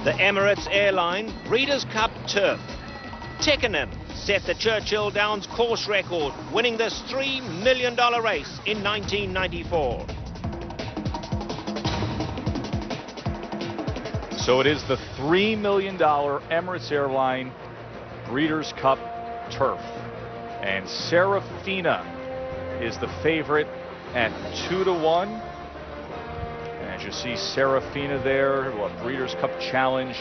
The Emirates Airline Breeders' Cup Turf. Tickenham set the Churchill Downs course record, winning this $3 million race in 1994. So it is the $3 million Emirates Airline Breeders' Cup Turf. And Saraphina is the favorite at 2-1. As you see Saraphina there, a Breeders' Cup Challenge,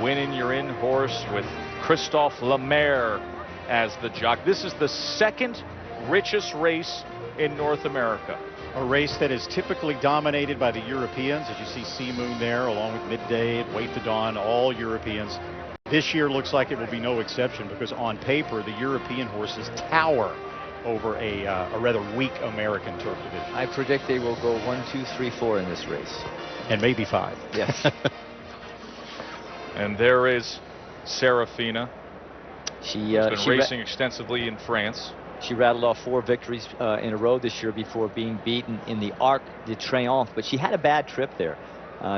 winning your in horse with Christophe Lemaire as the jock. This is the second richest race in North America. A race that is typically dominated by the Europeans, as you see Sea Moon there, along with Midday and Wait to Dawn, all Europeans. This year looks like it will be no exception, because on paper, the European horses tower over a rather weak American turf division. I predict they will go 1, 2, 3, 4 in this race. And maybe 5. Yes. And there is Saraphina. She's been racing extensively in France. She rattled off 4 victories in a row this year before being beaten in the Arc de Triomphe, but she had a bad trip there.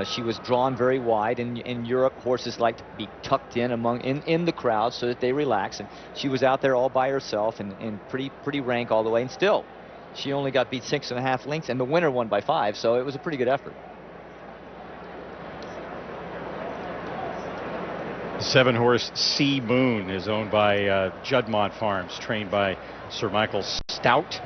She was drawn very wide. In Europe, horses like to be tucked in in the crowd so that they relax, and she was out there all by herself and pretty rank all the way, and still she only got beat 6.5 lengths, and the winner won by 5, so it was a pretty good effort. The 7-horse Sea Moon is owned by Juddmonte Farms, trained by Sir Michael Stout.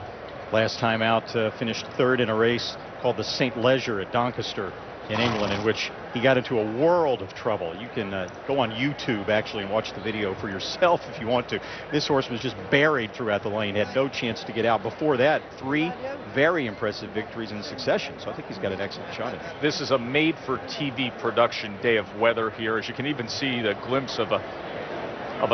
Last time out, finished 3rd in a race called the St Leger at Doncaster in England, in which he got into a world of trouble. You can go on YouTube actually and watch the video for yourself if you want to. This horse was just buried throughout the lane, had no chance to get out. Before that, 3 very impressive victories in succession, so I think he's got an excellent shot at it. This is a made-for-TV production day of weather here, as you can even see the glimpse of a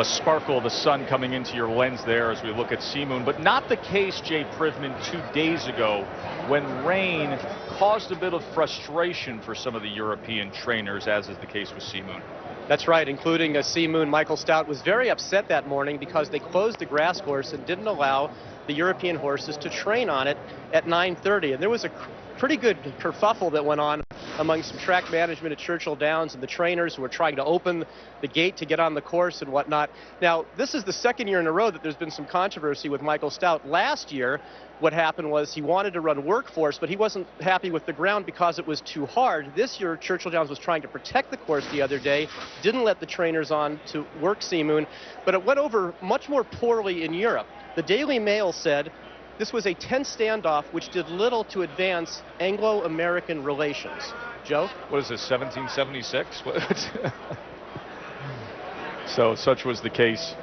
sparkle of the sun coming into your lens there as we look at Sea Moon. But not the case, Jay Privman, 2 days ago, when rain caused a bit of frustration for some of the European trainers, as is the case with Sea Moon. That's right, including Sea Moon. Michael Stout was very upset that morning because they closed the grass course and didn't allow the European horses to train on it at 9:30. And there was a pretty good kerfuffle that went on among some track management at Churchill Downs and the trainers who were trying to open the gate to get on the course and whatnot. Now, this is the second year in a row that there's been some controversy with Michael Stout. Last year, what happened was he wanted to run workforce, but he wasn't happy with the ground because it was too hard. This year, Churchill Downs was trying to protect the course the other day, didn't let the trainers on to work Sea Moon, but it went over much more poorly in Europe. The Daily Mail said this was a tense standoff which did little to advance Anglo-American relations. Joe? What is this, 1776? So such was the case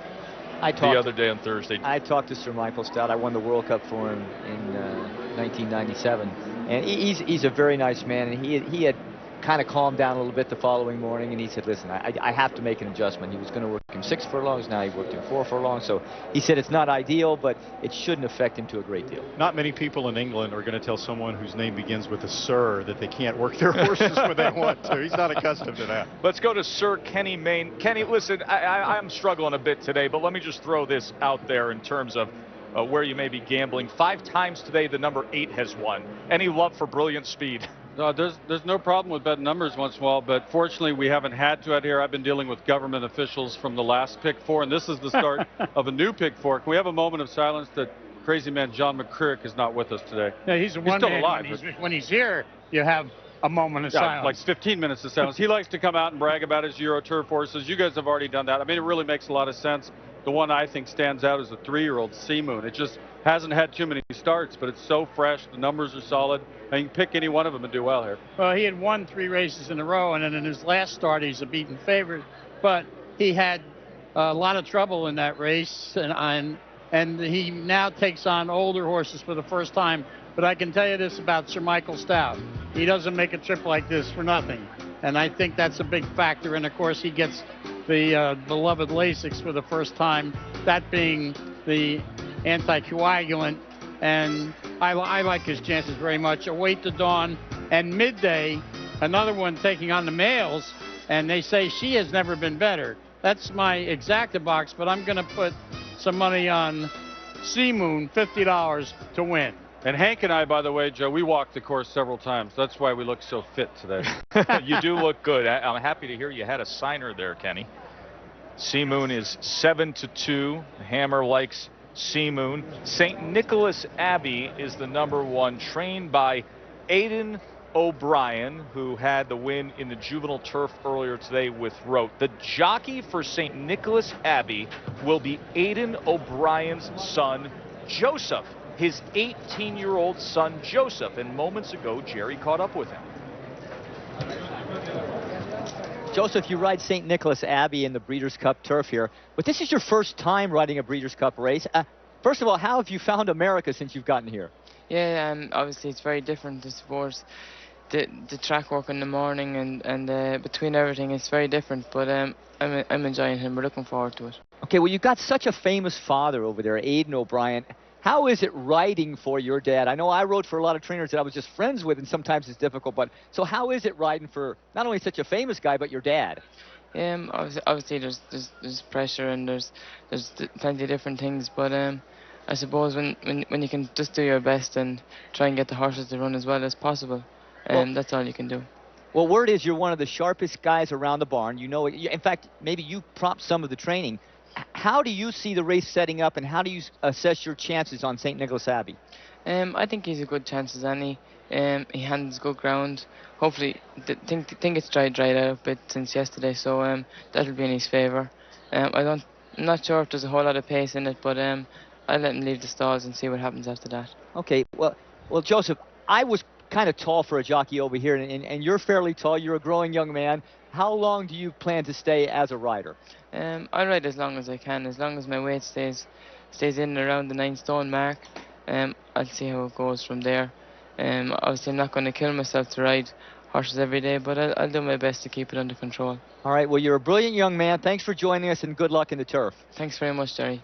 the other day on Thursday. I talked to Sir Michael Stout. I won the World Cup for him in 1997. And he's a very nice man, and he had kind of calmed down a little bit the following morning, and he said, listen, I have to make an adjustment. He was going to work him 6 furlongs, now he worked him 4 furlongs. So he said it's not ideal, but it shouldn't affect him to a great deal. Not many people in England are going to tell someone whose name begins with a Sir that they can't work their horses when they want to. He's not accustomed to that. Let's go to Sir Kenny Mayne. Kenny, listen, I'm struggling a bit today, but let me just throw this out there in terms of where you may be gambling. 5 times today, the number 8 has won. Any love for Brilliant Speed? No, there's no problem with betting numbers once in a while, but fortunately we haven't had to out here. I've been dealing with government officials from the last pick 4, and this is the start of a new pick 4. Can we have a moment of silence that crazy man John McCrick is not with us today? Yeah, he's still alive. When he's here, you have a moment of silence. Like 15 minutes of silence. He likes to come out and brag about his Euro Turf horses. You guys have already done that. I mean, it really makes a lot of sense. The one I think stands out is the 3-year-old Sea Moon. It just hasn't had too many starts, but it's so fresh. The numbers are solid. And you can pick any one of them and do well here. Well, he had won 3 races in a row, and then in his last start, he's a beaten favorite. But he had a lot of trouble in that race, and he now takes on older horses for the first time. But I can tell you this about Sir Michael Stout. He doesn't make a trip like this for nothing. And I think that's a big factor. And, of course, he gets the beloved Lasix for the first time, that being the anticoagulant. And I like his chances very much. A Wait to Dawn and Midday, another one taking on the males, and they say she has never been better. That's my exacta box, but I'm going to put some money on Sea Moon, $50 to win. And Hank and I, by the way, Joe, we walked the course several times. That's why we look so fit today. You do look good. I'm happy to hear you had a signer there, Kenny. Sea Moon is 7-2. Hammer likes Sea Moon. St Nicholas Abbey is the #1, trained by Aidan O'Brien, who had the win in the juvenile turf earlier today with Rote. The jockey for St Nicholas Abbey will be Aidan O'Brien's son, Joseph. His 18-year-old son, Joseph. And moments ago, Jerry caught up with him. Joseph, you ride St. Nicholas Abbey in the Breeders' Cup turf here, but this is your first time riding a Breeders' Cup race. First of all, how have you found America since you've gotten here? Yeah, obviously it's very different, I suppose. The track work in the morning and between everything, it's very different, but I'm enjoying him. We're looking forward to it. Okay, well, you've got such a famous father over there, Aidan O'Brien. How is it riding for your dad? I know I rode for a lot of trainers that I was just friends with, and sometimes it's difficult, but so how is it riding for not only such a famous guy, but your dad? Obviously there's pressure and there's plenty of different things, but I suppose when you can just do your best and try and get the horses to run as well as possible, that's all you can do. Well, word is you're one of the sharpest guys around the barn. You know, in fact, maybe you prompt some of the training. How do you see the race setting up, and how do you assess your chances on St. Nicholas Abbey? I think he's a good chance as any. He handles good ground. Hopefully, think it's dried out a bit since yesterday, so that'll be in his favour. I'm not sure if there's a whole lot of pace in it, but I'll let him leave the stalls and see what happens after that. Okay, well, Joseph, I was kind of tall for a jockey over here, and you're fairly tall. You're a growing young man. How long do you plan to stay as a rider? I'll ride as long as I can, as long as my weight stays in and around the 9 stone mark. I'll see how it goes from there. Obviously, I'm not going to kill myself to ride horses every day, but I'll do my best to keep it under control. All right, well, you're a brilliant young man. Thanks for joining us, and good luck in the turf. Thanks very much, Jerry.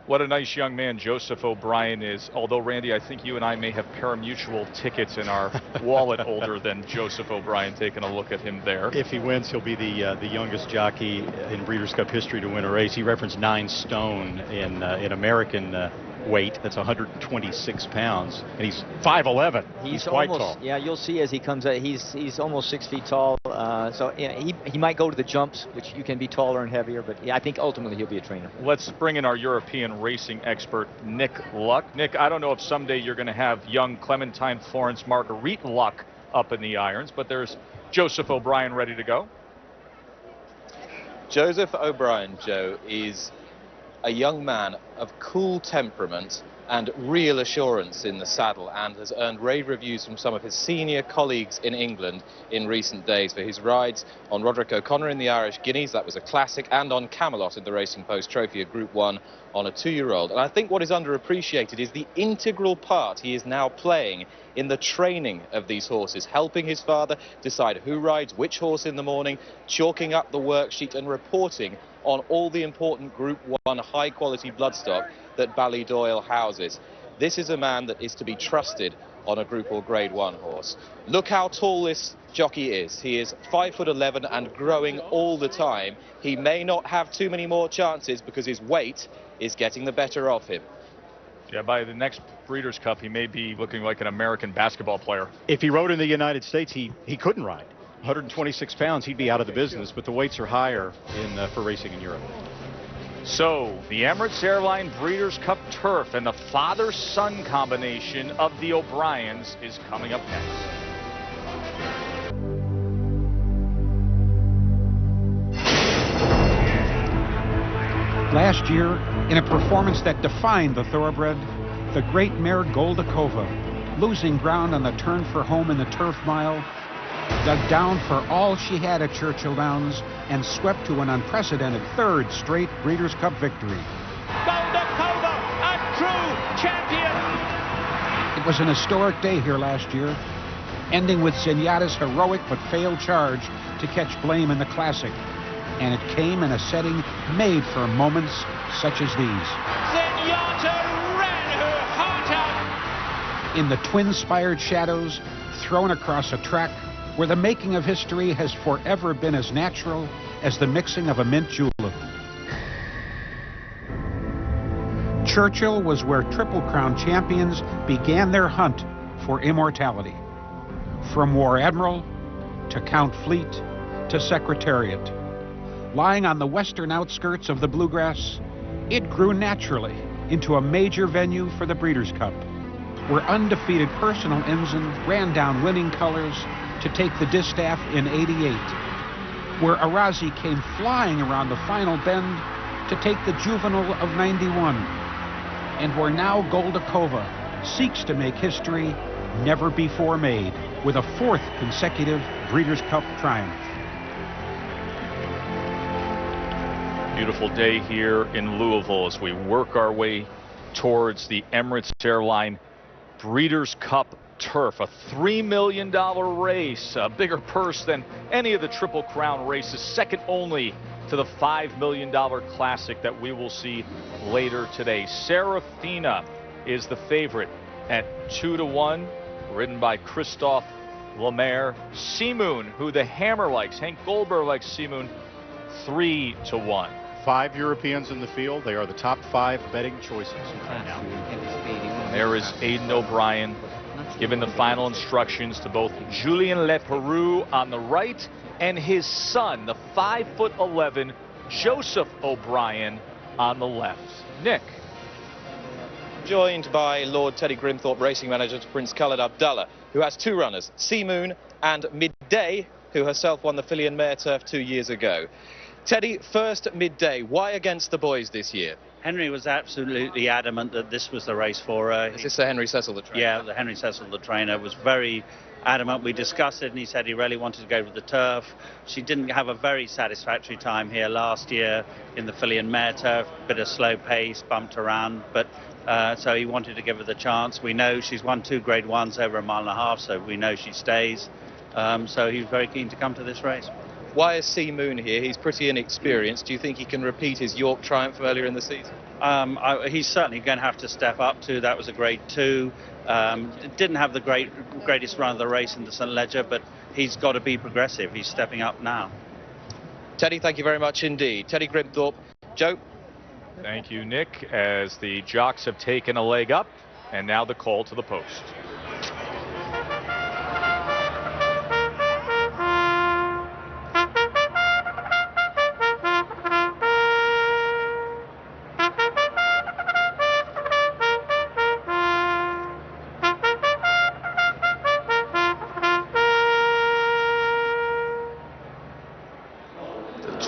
What a nice young man Joseph O'Brien is. Although, Randy, I think you and I may have pari-mutuel tickets in our wallet older than Joseph O'Brien. Taking a look at him there. If he wins, he'll be the youngest jockey in Breeders' Cup history to win a race. He referenced 9 stone in American weight. That's 126 pounds, and he's 5'11". He's quite tall. Yeah, you'll see as he comes out. He's almost 6 feet tall. So yeah, he might go to the jumps, which you can be taller and heavier. But yeah, I think ultimately he'll be a trainer. Let's bring in our European racing expert, Nick Luck. Nick, I don't know if someday you're going to have young Clementine Florence Marguerite Luck up in the irons, but there's Joseph O'Brien ready to go. Joseph O'Brien, Joe, is a young man of cool temperament and real assurance in the saddle, and has earned rave reviews from some of his senior colleagues in England in recent days for his rides on Roderick O'Connor in the Irish Guineas. That was a classic, and on Camelot in the Racing Post Trophy, a Group 1 on a 2-year-old. And I think what is underappreciated is the integral part he is now playing in the training of these horses, helping his father decide who rides which horse in the morning, chalking up the worksheet and reporting on all the important Group 1 high-quality bloodstock that Ballydoyle houses. This is a man that is to be trusted on a Group or Grade 1 horse. Look how tall this jockey is. He is 5'11" and growing all the time. He may not have too many more chances because his weight is getting the better of him. Yeah, by the next Breeders' Cup, he may be looking like an American basketball player. If he rode in the United States, he couldn't ride. 126 pounds, he'd be out of the business, but the weights are higher for racing in Europe. So, the Emirates Airline Breeders' Cup Turf and the father-son combination of the O'Briens is coming up next. Last year, in a performance that defined the thoroughbred, the great mare Goldakova, losing ground on the turn for home in the turf mile, dug down for all she had at Churchill Downs and swept to an unprecedented 3rd straight Breeders' Cup victory. Goldakova, a true champion! It was an historic day here last year, ending with Zenyatta's heroic but failed charge to catch blame in the Classic. And it came in a setting made for moments such as these. Zenyatta ran her heart out! In the twin-spired shadows, thrown across a track where the making of history has forever been as natural as the mixing of a mint julep. Churchill was where Triple Crown champions began their hunt for immortality. From War Admiral to Count Fleet to Secretariat, lying on the western outskirts of the Bluegrass, it grew naturally into a major venue for the Breeders' Cup, where undefeated Personal Ensign ran down winning colors to take the distaff in '88, where Arazi came flying around the final bend to take the Juvenile of '91, and where now Goldakova seeks to make history never before made with a 4th consecutive Breeders' Cup triumph. Beautiful day here in Louisville as we work our way towards the Emirates Airline Breeders' Cup Turf, a $3 million race, a bigger purse than any of the Triple Crown races, second only to the $5 million Classic that we will see later today. Saraphina is the favorite at 2-1, ridden by Christophe Lemaire. Seamoon, who the Hammer likes, Hank Goldberg likes Seamoon, 3-1. 5 Europeans in the field. They are the top 5 betting choices right now. There is Aidan O'Brien giving the final instructions to both Julien Leperoux on the right and his son, the 5'11" Joseph O'Brien, on the left. Nick. Joined by Lord Teddy Grimthorpe, racing manager to Prince Khaled Abdallah, who has 2 runners, Seamoon and Midday, who herself won the Fillion Mare Turf 2 years ago. Teddy, first Midday, why against the boys this year? Henry was absolutely adamant that this was the race for her. Is this the Henry Cecil, the trainer? Yeah, the Henry Cecil, the trainer, was very adamant. We discussed it and he said he really wanted to go with the turf. She didn't have a very satisfactory time here last year in the Fillion Mare Turf, bit of slow pace, bumped around, but so he wanted to give her the chance. We know she's won 2 Grade 1s over a mile and a half, so we know she stays. So he was very keen to come to this race. Why is Seamoon here? He's pretty inexperienced. Do you think he can repeat his York triumph earlier in the season? He's certainly going to have to step up to. That was a Grade 2. Didn't have the greatest run of the race in the St Leger, but he's got to be progressive. He's stepping up now. Teddy, thank you very much indeed. Teddy Grimthorpe. Joe? Thank you, Nick, as the jocks have taken a leg up, and now the call to the post.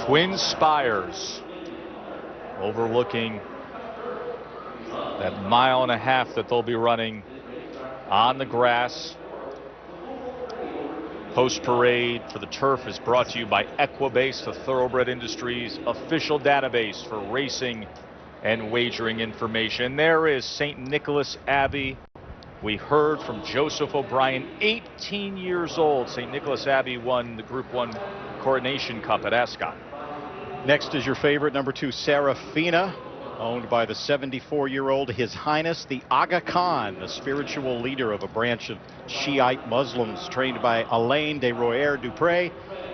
Twin Spires overlooking that 1.5 miles that they'll be running on the grass. Post parade for the turf is brought to you by Equibase, the Thoroughbred Industries official database for racing and wagering information. There is St Nicholas Abbey. We heard from Joseph O'Brien, 18 years old. St Nicholas Abbey won the Group 1 Coronation Cup at Ascot. Next is your favorite, number 2, Saraphina, owned by the 74-year-old His Highness the Aga Khan, the spiritual leader of a branch of Shiite Muslims, trained by Alain de Royer Dupré,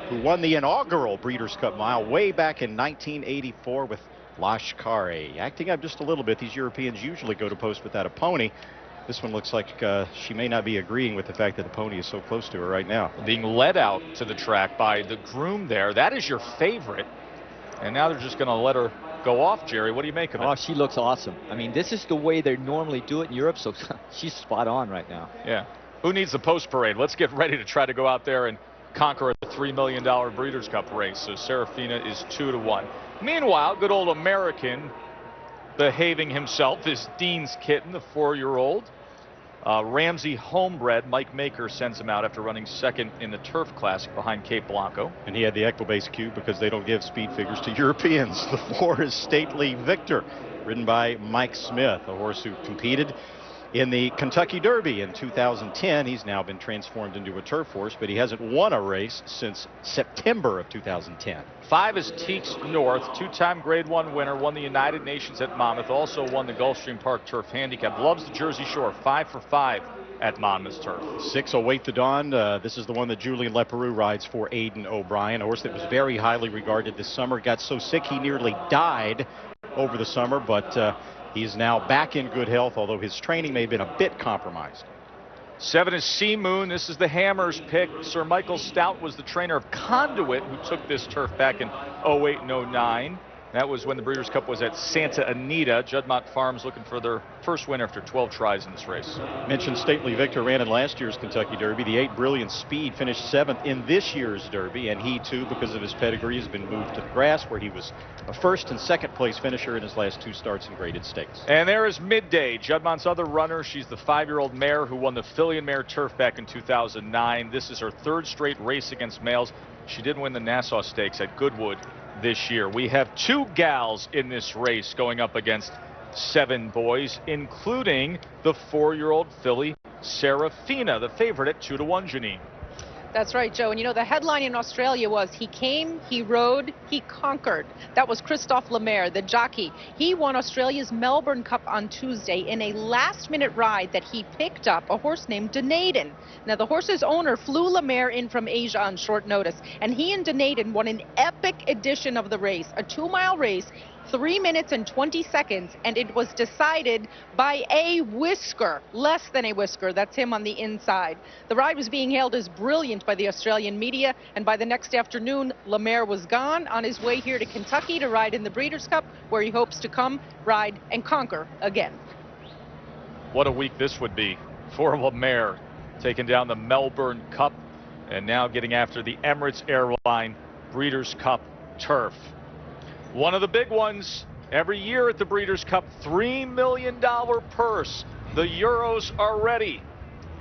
who won the inaugural Breeders' Cup Mile way back in 1984 with Lashkari. Acting up just a little bit, these Europeans usually go to post without a pony. This one looks like she may not be agreeing with the fact that the pony is so close to her right now. Being led out to the track by the groom there. That is your favorite. And now they're just going to let her go off, Jerry. What do you make of it? Oh, she looks awesome. I mean, this is the way they normally do it in Europe, so she's spot on right now. Yeah. Who needs the post parade? Let's get ready to try to go out there and conquer a $3 million Breeders' Cup race. So Seraphina is 2-1. Meanwhile, good old American behaving himself is Dean's Kitten, the 4-year-old. Ramsey Homebred, Mike Maker sends him out after running second in the Turf Classic behind Cape Blanco. And he had the Equibase cube because they don't give speed figures to Europeans. The 4 is Stately Victor, ridden by Mike Smith, a horse who competed in the Kentucky Derby in 2010. He's now been transformed into a turf horse, but he hasn't won a race since September of 2010. 5 is Teeks North, 2-time Grade 1 winner, won the United Nations at Monmouth, also won the Gulfstream Park Turf Handicap, loves the Jersey Shore, 5 for 5 at Monmouth's turf. 6 Await the Dawn. This is the one that Julien Leperoux rides for Aidan O'Brien, a horse that was very highly regarded this summer, got so sick he nearly died over the summer, but He's now back in good health, although his training may have been a bit compromised. 7 is Sea Moon. This is the Hammers pick. Sir Michael Stout was the trainer of Conduit, who took this turf back in 08 and 09. That was when the Breeders' Cup was at Santa Anita. Juddmonte Farms looking for their first win after 12 tries in this race. Mentioned Stately Victor ran in last year's Kentucky Derby. The 8 Brilliant Speed finished 7th in this year's Derby, and he too, because of his pedigree, has been moved to the grass, where he was a first and second place finisher in his last 2 starts in graded stakes. And there is Midday, Juddmonte's other runner. She's the 5-year-old mare who won the Filly and Mare Turf back in 2009. This is her 3rd straight race against males. She did win the Nassau Stakes at Goodwood this year. We have 2 gals in this race going up against 7 boys, including the 4-year-old filly Saraphina, the favorite at 2-1, Janine. That's right, Joe. And you know, the headline in Australia was he came, he rode, he conquered. That was Christophe Lemaire, the jockey. He won Australia's Melbourne Cup on Tuesday in a last-minute ride that he picked up a horse named Dunedin. Now, the horse's owner flew Lemaire in from Asia on short notice, and he and Dunedin won an epic edition of the race, a 2-mile race, 3 minutes and 20 seconds, and it was decided by a whisker, less than a whisker. That's him on the inside. The ride was being hailed as brilliant by the Australian media, and by the next afternoon, Lemaire was gone on his way here to Kentucky to ride in the Breeders' Cup, where he hopes to come, ride, and conquer again. What a week this would be for Lemaire, taking down the Melbourne Cup and now getting after the Emirates Airline Breeders' Cup turf. One of the big ones every year at the Breeders' Cup, $3 million purse. The Euros are ready.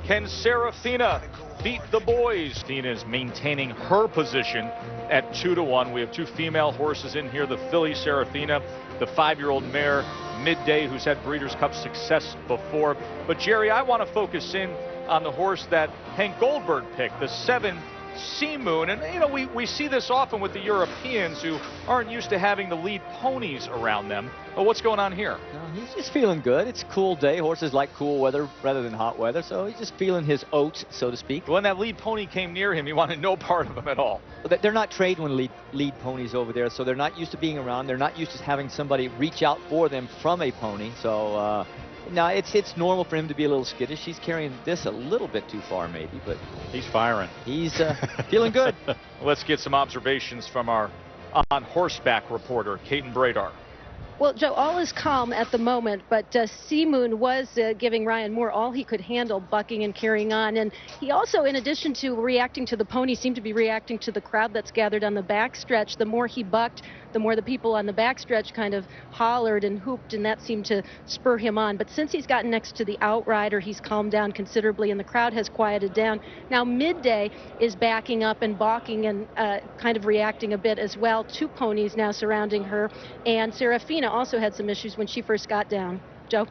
Can Saraphina beat the boys? Saraphina is maintaining her position at 2-1. We have 2 female horses in here, the filly Saraphina, the 5-year-old mare Midday, who's had Breeders' Cup success before. But Jerry, I want to focus in on the horse that Hank Goldberg picked, the 7 Sea Moon. And you know, we see this often with the Europeans who aren't used to having the lead ponies around them. But what's going on here? He's just feeling good. It's a cool day. Horses like cool weather rather than hot weather, so he's just feeling his oats, so to speak. When that lead pony came near him, he wanted no part of him at all. They're not trained when lead ponies over there, so they're not used to being around. They're not used to having somebody reach out for them from a pony. So no, it's normal for him to be a little skittish. He's carrying this a little bit too far, maybe, but he's firing. He's feeling good. Let's get some observations from our on horseback reporter, Caden Bradar. Well, Joe, all is calm at the moment, but Sea Moon was giving Ryan Moore all he could handle, bucking and carrying on. And he also, in addition to reacting to the pony, seemed to be reacting to the crowd that's gathered on the backstretch. The more he bucked, the more the people on the backstretch kind of hollered and hooped, and that seemed to spur him on. But since he's gotten next to the outrider, he's calmed down considerably, and the crowd has quieted down. Now, Midday is backing up and balking and kind of reacting a bit as well. 2 ponies now surrounding her, and Saraphina also had some issues when she first got down. Joe?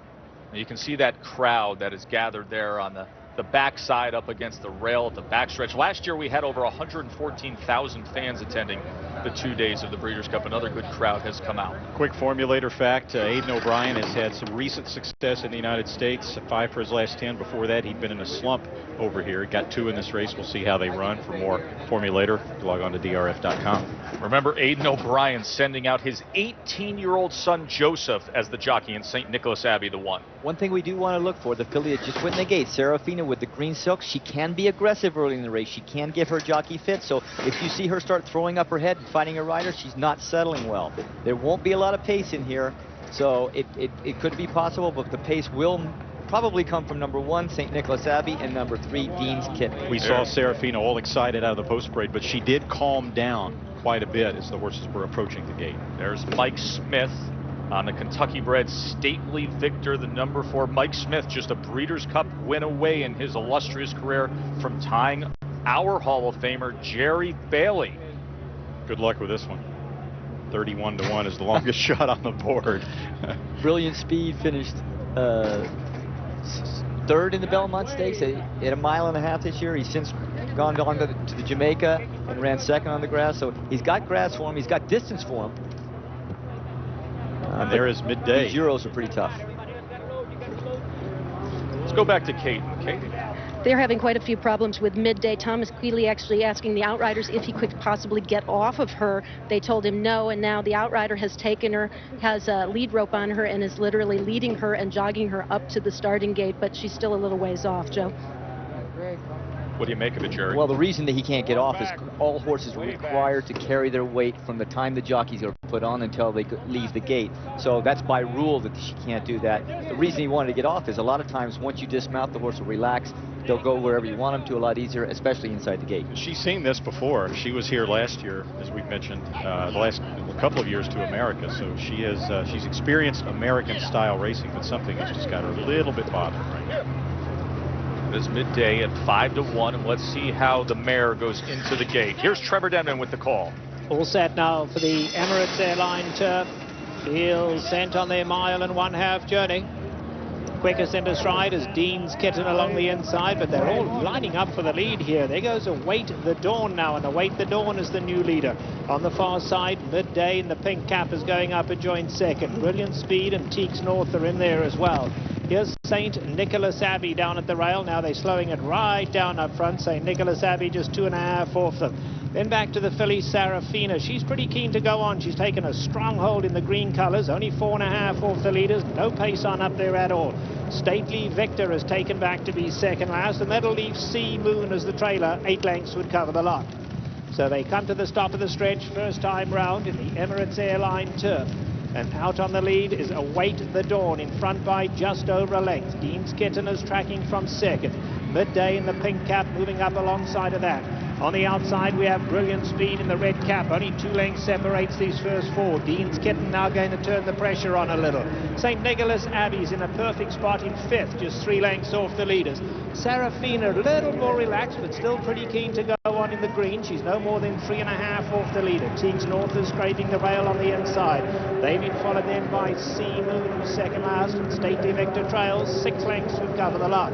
You can see that crowd that is gathered there on the backside up against the rail at the backstretch. Last year we had over 114,000 fans attending the 2 days of the Breeders' Cup. Another good crowd has come out. Quick formulator fact, Aidan O'Brien has had some recent success in the United States, 5 for his last 10. Before that, he'd been in a slump over here. He got 2 in this race. We'll see how they run. For more formulator, log on to drf.com. Remember Aidan O'Brien sending out his 18-year-old son Joseph as the jockey in St Nicholas Abbey, the 1. One thing we do want to look for, the filly that just went in the gate, Saraphina with the green silk, she can be aggressive early in the race. She can give her jockey fit. So if you see her start throwing up her head and fighting a rider, she's not settling well. There won't be a lot of pace in here, so it could be possible, but the pace will probably come from number 1, St Nicholas Abbey, and number 3, Dean's Kitten. We saw Saraphina all excited out of the post parade, but she did calm down quite a bit as the horses were approaching the gate. There's Mike Smith on the Kentucky-bred Stately Victor, the number 4. Mike Smith, just a Breeders' Cup win away in his illustrious career from tying our Hall of Famer Jerry Bailey. Good luck with this one. 31-1 is the longest shot on the board. Brilliant Speed finished 3rd in the Belmont Stakes at 1.5 miles this year. He's since gone on to the Jamaica and ran 2nd on the grass. So he's got grass for him. He's got distance for him. And there is Midday. These Euros are pretty tough. Let's go back to Caden. Caden, They're having quite a few problems with Midday. Thomas Quealy actually asking the outriders if he could possibly get off of her. They told him no, and now the outrider has taken her, has a lead rope on her, and is literally leading her and jogging her up to the starting gate, but she's still a little ways off, Joe. What do you make of it, Jerry? Well, the reason that he can't get off is all horses are required to carry their weight from the time the jockeys are put on until they leave the gate. So that's by rule that she can't do that. The reason he wanted to get off is a lot of times once you dismount, the horse will relax. They'll go wherever you want them to a lot easier, especially inside the gate. She's seen this before. She was here last year, as we've mentioned, the last couple of years to America. So she's experienced American-style racing, but something has just got her a little bit bothered right now. Is Midday at 5-1, and let's see how the mare goes into the gate. Here's Trevor Denman with the call. All set now for the Emirates Airline turf. Field sent on their 1.5 mile journey. Quickest into stride is Dean's Kitten along the inside, but they're all lining up for the lead here. There goes Await the Dawn now, and Await the Dawn is the new leader. On the far side, Midday in the pink cap is going up and joined second. Brilliant Speed and Teeks North are in there as well. Here's St Nicholas Abbey down at the rail. Now they're slowing it right down up front. St Nicholas Abbey just 2.5 off them. Then back to the filly Saraphina. She's pretty keen to go on. She's taken a strong hold in the green colours. Only 4.5 off the leaders. No pace on up there at all. Stately Victor has taken back to be second last. The Metal Leaf Sea Moon as the trailer. 8 lengths would cover the lot. So they come to the stop of the stretch. First time round in the Emirates Airline turf. And out on the lead is Await the Dawn, in front by just over a length. Dean's Kitten is tracking from second. Midday in the pink cap moving up alongside of that. On the outside we have Brilliant Speed in the red cap. Only 2 lengths separates these first 4. Dean's Kitten now going to turn the pressure on a little. St Nicholas Abbey's in a perfect spot in 5th, just 3 lengths off the leaders. Saraphina a little more relaxed, but still pretty keen to go on in the green. She's no more than 3.5 off the leader. Teeks North is scraping the rail on the inside. They've been followed then by Sea Moon, who's second last, and Stately Victor trails. 6 lengths would cover the lot.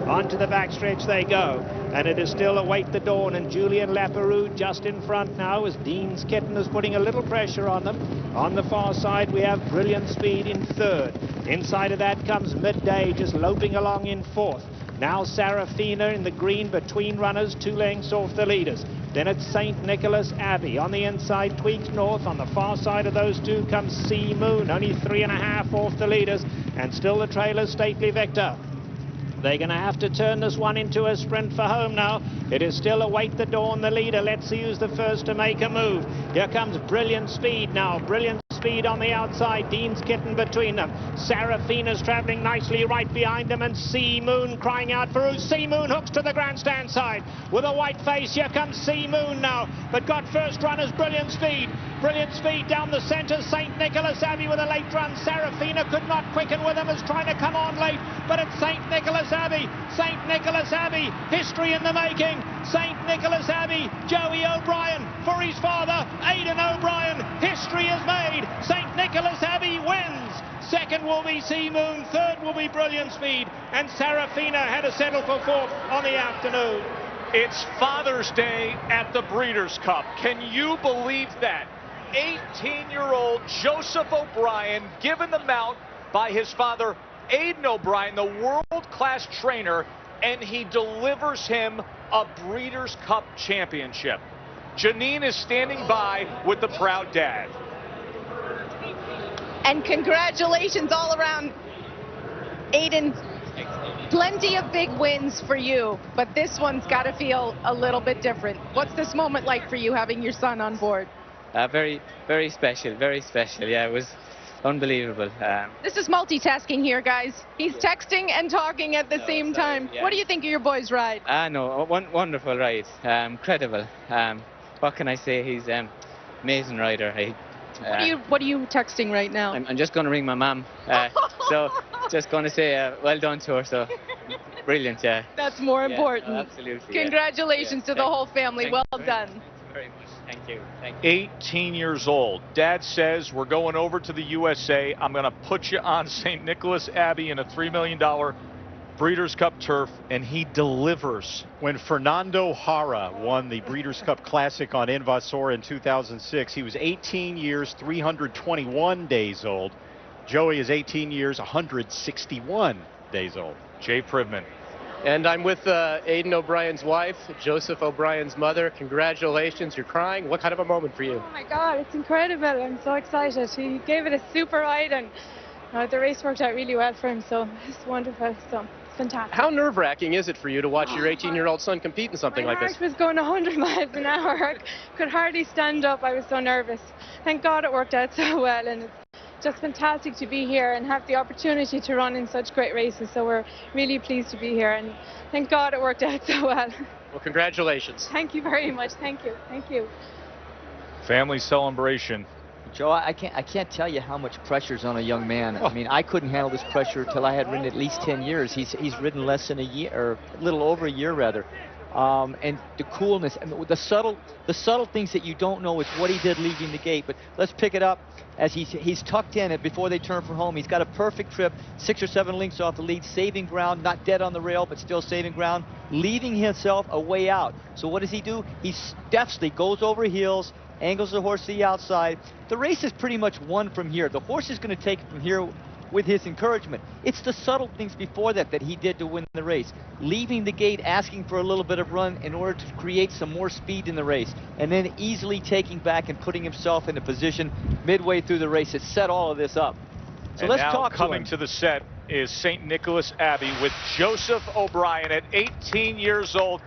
On to the backstretch they go, and it is still Await the Dawn and Julian Laperoux just in front now as Dean's Kitten is putting a little pressure on them. On the far side we have Brilliant Speed in 3rd. Inside of that comes Midday just loping along in 4th. Now Saraphina in the green between runners, 2 lengths off the leaders. Then it's St Nicholas Abbey. On the inside, Tweaks North. On the far side of those two comes Sea Moon, only 3.5 off the leaders, and still the trailer Stately Victor. They're going to have to turn this one into a sprint for home now. It is still Await the Dawn, the leader. Let's see who's the first to make a move. Here comes Brilliant Speed now. Brilliant Speed on the outside. Dean's Kitten between them. Saraphina's traveling nicely right behind them, and Sea Moon crying out for who? Sea Moon hooks to the grandstand side with a white face. Here comes Sea Moon now, but got first runners Brilliant Speed. Brilliant Speed down the centre. St Nicholas Abbey with a late run. Saraphina could not quicken with him, is trying to come on late, but it's St Nicholas Abbey. St Nicholas Abbey, history in the making. St Nicholas Abbey, Joey O'Brien for his father, Aidan O'Brien. History is made. St Nicholas Abbey wins. Second will be Sea Moon, third will be Brilliant Speed, and Saraphina had to settle for 4th on the afternoon. It's Father's Day at the Breeders' Cup. Can you believe that? 18-year-old Joseph O'Brien given the mount by his father, Aidan O'Brien, the world-class trainer, and he delivers him a Breeders' Cup championship. Janine is standing by with the proud dad. And congratulations all around, Aidan. Plenty of big wins for you, but this one's got to feel a little bit different. What's this moment like for you, having your son on board? Very, very special, very special. Yeah, it was unbelievable. This is multitasking here, guys. He's texting and talking at the same time. Yeah. What do you think of your boy's ride? No, wonderful ride. Incredible. What can I say? He's amazing rider. What are you texting right now? I'm just going to ring my mum. So just going to say well done to her. So brilliant, yeah. That's more important. Absolutely. Congratulations to the whole family. Well done. Thank you very much. Thank you. 18 years old. Dad says, we're going over to the USA. I'm going to put you on St. Nicholas Abbey in a $3 million Breeders' Cup turf, and he delivers. When Fernando Jara won the Breeders' Cup Classic on Invasor in 2006, he was 18 years, 321 days old. Joey is 18 years, 161 days old. Jay Privman. And I'm with Aidan O'Brien's wife, Joseph O'Brien's mother. Congratulations, you're crying. What kind of a moment for you? Oh my God, it's incredible. I'm so excited. He gave it a super ride, and the race worked out really well for him, so it's wonderful. So it's fantastic. How nerve-wracking is it for you to watch your 18-year-old son compete in something like this? My heart was going 100 miles an hour. I could hardly stand up. I was so nervous. Thank God it worked out so well, and it's just fantastic to be here and have the opportunity to run in such great races. So we're really pleased to be here, and thank God it worked out so well. Well, congratulations. Thank you very much. Thank you. Thank you. Family celebration. Joe, I can't tell you how much pressure's on a young man. I mean, I couldn't handle this pressure till I had ridden at least 10 years. He's ridden less than a year, or a little over a year rather. And the coolness, I mean, the subtle things that you don't know is what he did leaving the gate. But let's pick it up as he's tucked in it before they turn for home. He's got a perfect trip, 6 or 7 lengths off the lead, saving ground, not dead on the rail, but still saving ground, leaving himself a way out. So what does he do? He deftly goes over heels, angles the horse to the outside. The race is pretty much won from here. The horse is going to take it from here with his encouragement. It's the subtle things before that he did to win the race. Leaving the gate, asking for a little bit of run in order to create some more speed in the race, and then easily taking back and putting himself in a position midway through the race that set all of this up. So and let's now talk coming to to the set is St. Nicholas Abbey with Joseph O'Brien at 18 years old.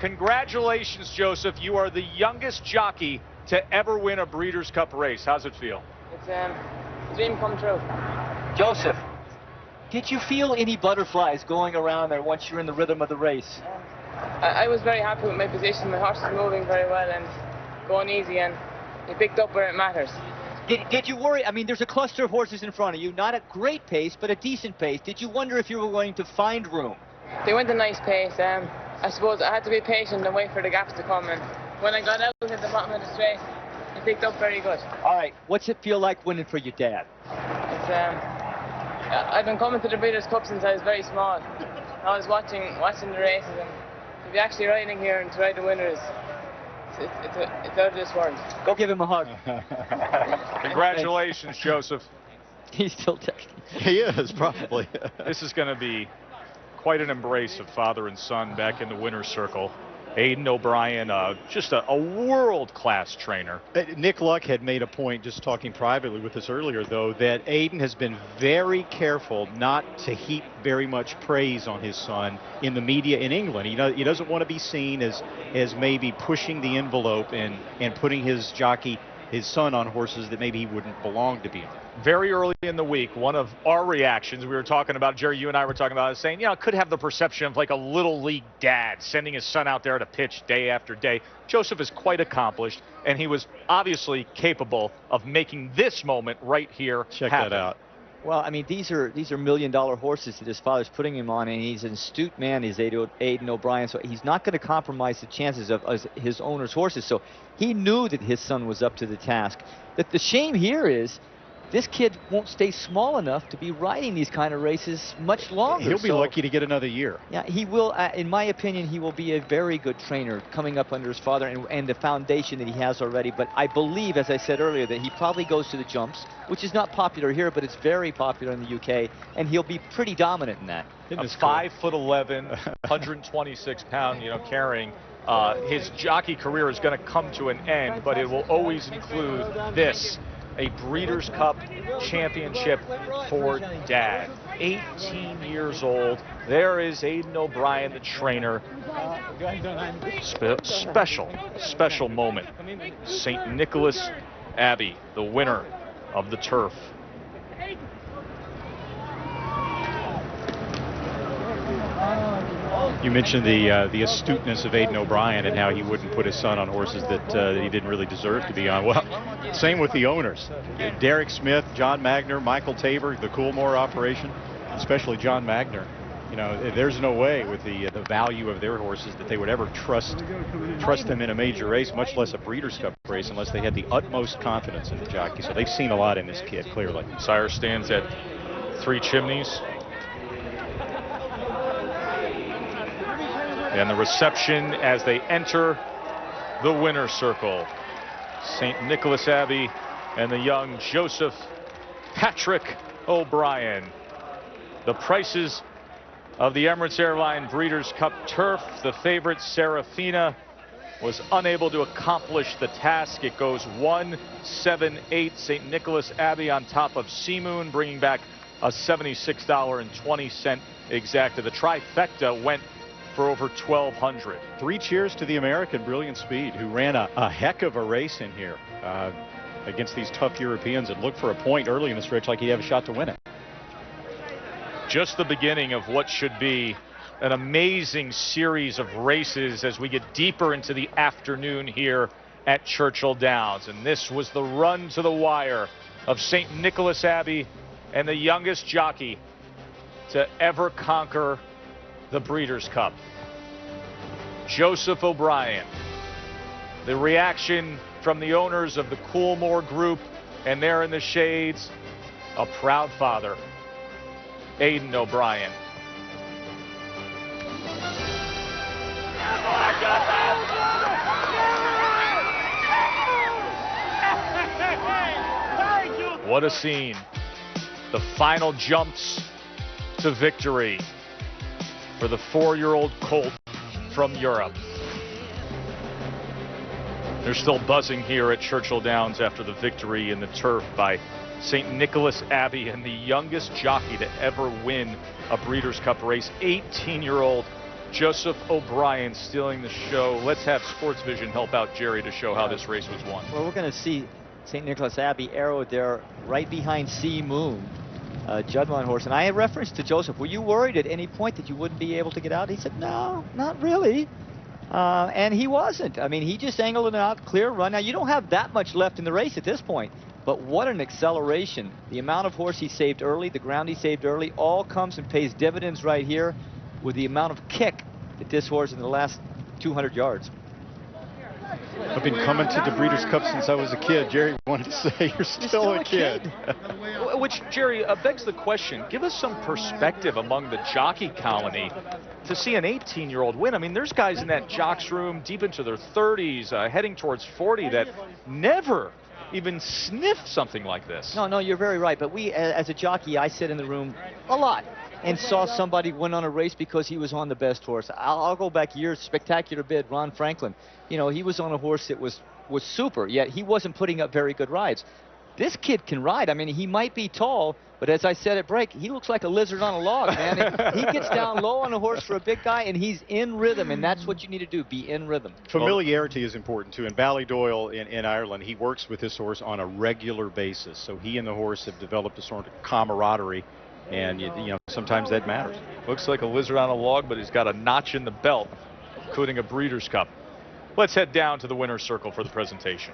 Congratulations, Joseph. You are the youngest jockey to ever win a Breeders' Cup race. How's it feel? It's a dream come true. Joseph, did you feel any butterflies going around there once you're in the rhythm of the race? I was very happy with my position. My horse was moving very well and going easy, and he picked up where it matters. Did you worry? I mean, there's a cluster of horses in front of you, not at great pace, but a decent pace. Did you wonder if you were going to find room? They went a nice pace. I suppose I had to be patient and wait for the gaps to come, and when I got out at the bottom of the straight, he picked up very good. All right, what's it feel like winning for your dad? It's I've been coming to the Breeders' Cup since I was very small. I was watching the races, and to be actually riding here and to ride the winners, it's out of this world. Go give him a hug. Congratulations, Joseph. He's still texting. He is, probably. This is going to be quite an embrace of father and son back in the winner's circle. Aidan O'Brien, just a world-class trainer. Nick Luck had made a point, just talking privately with us earlier, though, that Aidan has been very careful not to heap very much praise on his son in the media in England. He doesn't want to be seen as maybe pushing the envelope and putting his son on horses that maybe he wouldn't belong to be on. Very early in the week, one of our reactions, we were talking about, Jerry, you and I were talking about, is saying, it could have the perception of like a little league dad sending his son out there to pitch day after day. Joseph is quite accomplished, and he was obviously capable of making this moment right here Check happen. that out. Well, I mean, these are $1 million horses that his father's putting him on, and he's an astute man, is Aidan O'Brien, so he's not going to compromise the chances of his owner's horses. So he knew that his son was up to the task. The shame here is this kid won't stay small enough to be riding these kind of races much longer. He'll be lucky to get another year. Yeah, he will. In my opinion, he will be a very good trainer coming up under his father and the foundation that he has already. But I believe, as I said earlier, that he probably goes to the jumps, which is not popular here, but it's very popular in the UK, and he'll be pretty dominant in that. A 5'11", 126-pound, carrying. His jockey career is going to come to an end, but it will always include this. A Breeders' Cup championship for Dad. 18 years old. There is Aidan O'Brien, the trainer. Special moment. St. Nicholas Abbey, the winner of the turf. You mentioned the astuteness of Aidan O'Brien and how he wouldn't put his son on horses that he didn't really deserve to be on. Well, same with the owners. Derek Smith, John Magner, Michael Tabor, the Coolmore operation, especially John Magner. There's no way with the value of their horses that they would ever trust them in a major race, much less a Breeders' Cup race, unless they had the utmost confidence in the jockey. So they've seen a lot in this kid, clearly. Sire stands at 3 Chimneys. And the reception as they enter the winner's circle. St. Nicholas Abbey and the young Joseph Patrick O'Brien. The prices of the Emirates Airline Breeders' Cup Turf. The favorite, Saraphina, was unable to accomplish the task. It goes 1-7-8. St Nicholas Abbey on top of Sea Moon, bringing back a $76.20 exacta. The trifecta went for over 1,200. 3 cheers to the American, Brilliant Speed, who ran a heck of a race in here against these tough Europeans and looked for a point early in the stretch like he'd have a shot to win it. Just the beginning of what should be an amazing series of races as we get deeper into the afternoon here at Churchill Downs. And this was the run to the wire of St Nicholas Abbey and the youngest jockey to ever conquer the Breeders' Cup, Joseph O'Brien. The reaction from the owners of the Coolmore Group, and there in the shades, a proud father, Aidan O'Brien. What a scene. The final jumps to victory for the 4-year-old colt from Europe. They're still buzzing here at Churchill Downs after the victory in the turf by St Nicholas Abbey and the youngest jockey to ever win a Breeders' Cup race, 18-year-old Joseph O'Brien, stealing the show. Let's have Sports Vision help out Jerry to show how this race was won. Well, we're going to see St Nicholas Abbey arrowed there right behind Sea Moon, Judmont horse. And I had referenced to Joseph, were you worried at any point that you wouldn't be able to get out? He said, no, not really. And he wasn't. I mean, he just angled it out, clear run. Now, you don't have that much left in the race at this point, but what an acceleration. The amount of horse he saved early, the ground he saved early, all comes and pays dividends right here with the amount of kick that this horse in the last 200 yards. I've been coming to the Breeders' Cup since I was a kid. Jerry wanted to say you're still a kid. Which, Jerry, begs the question, give us some perspective among the jockey colony to see an 18-year-old win. I mean, there's guys in that jocks room deep into their 30s, heading towards 40, that never even sniff something like this. No, you're very right. But we, as a jockey, I sit in the room a lot and saw somebody win on a race because he was on the best horse. I'll go back years, spectacular bid, Ron Franklin. You know, he was on a horse that was super, yet he wasn't putting up very good rides. This kid can ride. I mean, he might be tall, but as I said at break, he looks like a lizard on a log, man. He gets down low on a horse for a big guy, and he's in rhythm, and that's what you need to do, be in rhythm. Familiarity is important, too. In Ballydoyle in Ireland, he works with this horse on a regular basis. So he and the horse have developed a sort of camaraderie, and, you know, sometimes that matters. Looks like a lizard on a log, but he's got a notch in the belt, including a Breeders' Cup. Let's head down to the winner's circle for the presentation,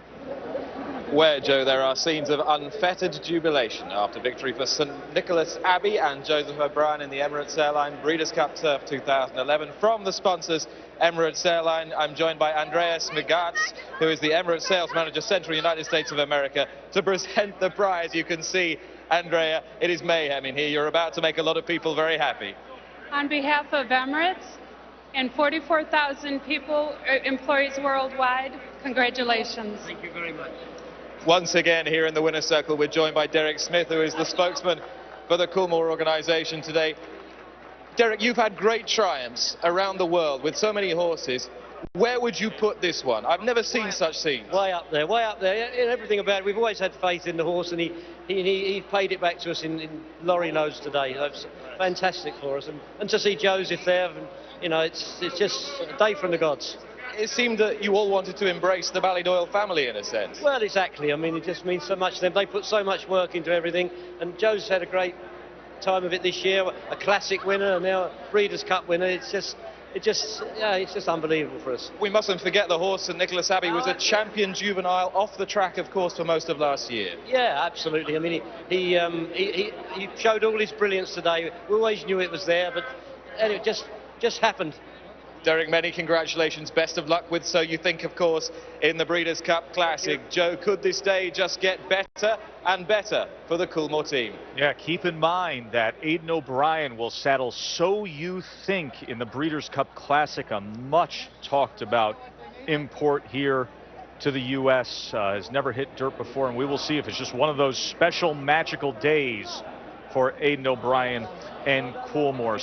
where, Joe, there are scenes of unfettered jubilation after victory for St Nicholas Abbey and Joseph O'Brien in the Emirates Airline Breeders' Cup Turf 2011. From the sponsors, Emirates Airline, I'm joined by Andreas Migatz, who is the Emirates Sales Manager, Central United States of America, to present the prize. You can see, Andrea, it is mayhem in here. You're about to make a lot of people very happy. On behalf of Emirates and 44,000 people, employees worldwide, congratulations. Thank you very much. Once again, here in the winner's circle, we're joined by Derek Smith, who is the spokesman for the Coolmore organization today. Derek, you've had great triumphs around the world with so many horses. Where would you put this one? I've never seen such scenes. Way up there, way up there. Everything about it. We've always had faith in the horse, and he paid it back to us in lorry loads today. That's fantastic for us. And to see Joseph there, and, you know, it's just a day from the gods. It seemed that you all wanted to embrace the Ballydoyle family in a sense. Well, exactly. I mean, it just means so much to them. They put so much work into everything, and Joe's had a great time of it this year. A classic winner, and now a Breeders' Cup winner. It's just unbelievable for us. We mustn't forget the horse, St Nicholas Abbey, was a champion juvenile off the track, of course, for most of last year. Yeah, absolutely. I mean, he showed all his brilliance today. We always knew it was there, but it just happened. Derek, many congratulations. Best of luck with So You Think, of course, in the Breeders' Cup Classic. Joe, could this day just get better and better for the Coolmore team? Yeah, keep in mind that Aidan O'Brien will saddle So You Think in the Breeders' Cup Classic, a much talked about import here to the U.S. Has never hit dirt before, and we will see if it's just one of those special magical days for Aidan O'Brien and Coolmore.